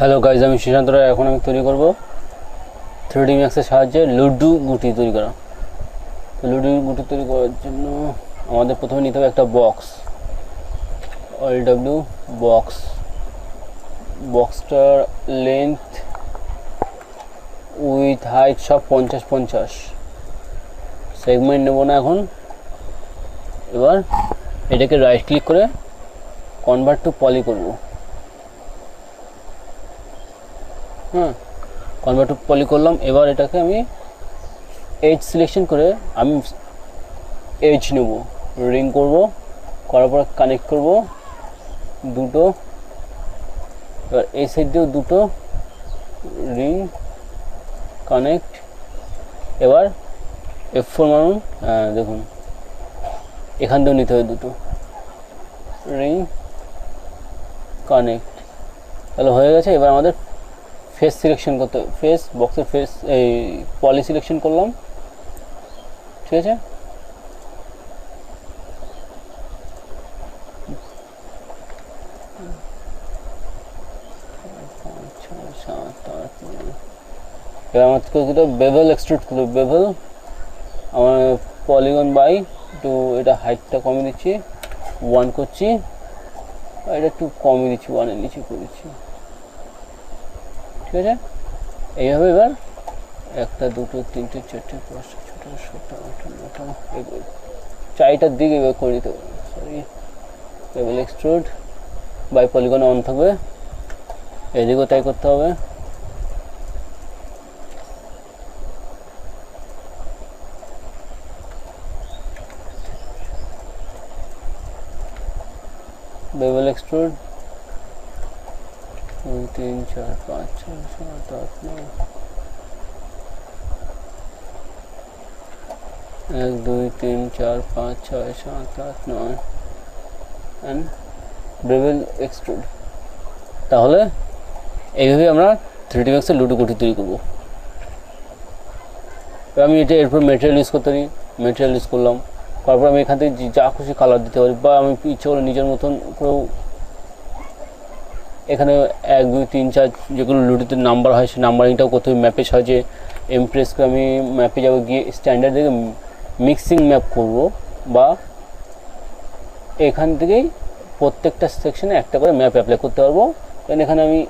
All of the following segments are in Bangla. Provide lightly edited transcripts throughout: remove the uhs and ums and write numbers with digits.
হ্যালো গাইজ, আমি শ্রীশান্ত রায়। এখন আমি তৈরি করব 3D ম্যাক্সের সাহায্যে লুডু গুটি তৈরি করা। তো লুডু গুটি তৈরি করার জন্য আমাদের প্রথমে নিতে হবে একটা বক্স, LW বক্স। বক্সটার লেন্থ উইথ হাইট সব 50-50। সেগমেন্ট নেব না এখন। এবার এটাকে রাইট ক্লিক করে কনভার্ট টু পলি করব। কনভার্ট টু পলি করলাম। এবার এটাকে আমি এজ সিলেকশন করে আমি এজ নেব, রিং করব, করার পর কানেক্ট করব দুটো। এবার এই সাইড দিয়েও দুটো রিং কানেক্ট। এবার F4 মারুন। দেখুন এখান দিয়েও নিতে হবে দুটো রিং কানেক্ট। তাহলে হয়ে গেছে। এবার আমাদের ফেস সিলেকশন করতে হবে। ফেস বক্সের ফেস এই পলি সিলেকশন করলাম, ঠিক আছে। এবার আমাকে বেভেল এক্সট্রুড করতে হবে। বেভেল আমার পলিগন বাই একটু এটা হাইটটা কমিয়ে দিচ্ছি, 1 করছি। এটা একটু কমিয়ে দিচ্ছি, 1-এর নিচে করে দিচ্ছি, ঠিক আছে। এইভাবে এবার 1, 2, 3, 4, 5, 6, 7, 8, 9, 4টার দিকে এবার করে দিতে হবে। Sorry, bevel extrude by polygon on থাকবে, এদিকেও তাই করতে হবে। Bevel extrude 2, 3, 4, 5, 6, 7, 8, 9। 1, 2, 3, 4, 5, 6, 7, 8, 9 and bevel extrude. তাহলে এইভাবে আমরা 3D ম্যাক্সের লুডো গুটি তৈরি করবো। আমি এটা এরপর মেটেরিয়াল ইউজ করতে পারি। মেটেরিয়াল ইউজ করলাম, তারপর আমি এখান থেকে যা খুশি কালার দিতে পারি, বা আমি ইচ্ছে করে নিজের মতন করেও এখানে 1, 2, 3, 4 যেগুলো লুডোতে নাম্বার হয় সেই নাম্বারিংটাও করতে হবে। ম্যাপে সাহায্যে এমপ্রেসকে আমি ম্যাপে যাবো, গিয়ে স্ট্যান্ডার্ড থেকে মিক্সিং ম্যাপ করব, বা এখান থেকেই প্রত্যেকটা সেকশনে একটা করে ম্যাপ অ্যাপ্লাই করতে পারবো। কারণ এখানে আমি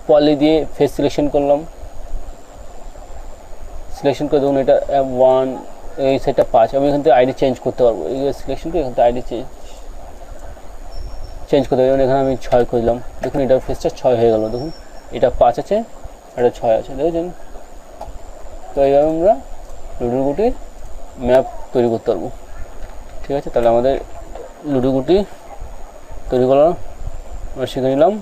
পলি দিয়ে ফেস সিলেকশন করলাম, সিলেকশন করে দেখুন এটা 1, এই সেটটা 5। আমি এখান থেকে আইডি চেঞ্জ করতে পারবো। এই সিলেকশন করে এখান থেকে আইডি চেঞ্জ করতে পারবো। এখানে আমি 6 করলাম, দেখুন এটার ফেসটা 6 হয়ে গেল। দেখুন এটা 5 আছে, এটা 6 আছে, দেখেছেন। তো এইভাবে আমরা লুডো গুটির ম্যাপ তৈরি করতে পারবো, ঠিক আছে। তাহলে আমাদের লুডো গুটি তৈরি করা আমরা শিখে নিলাম।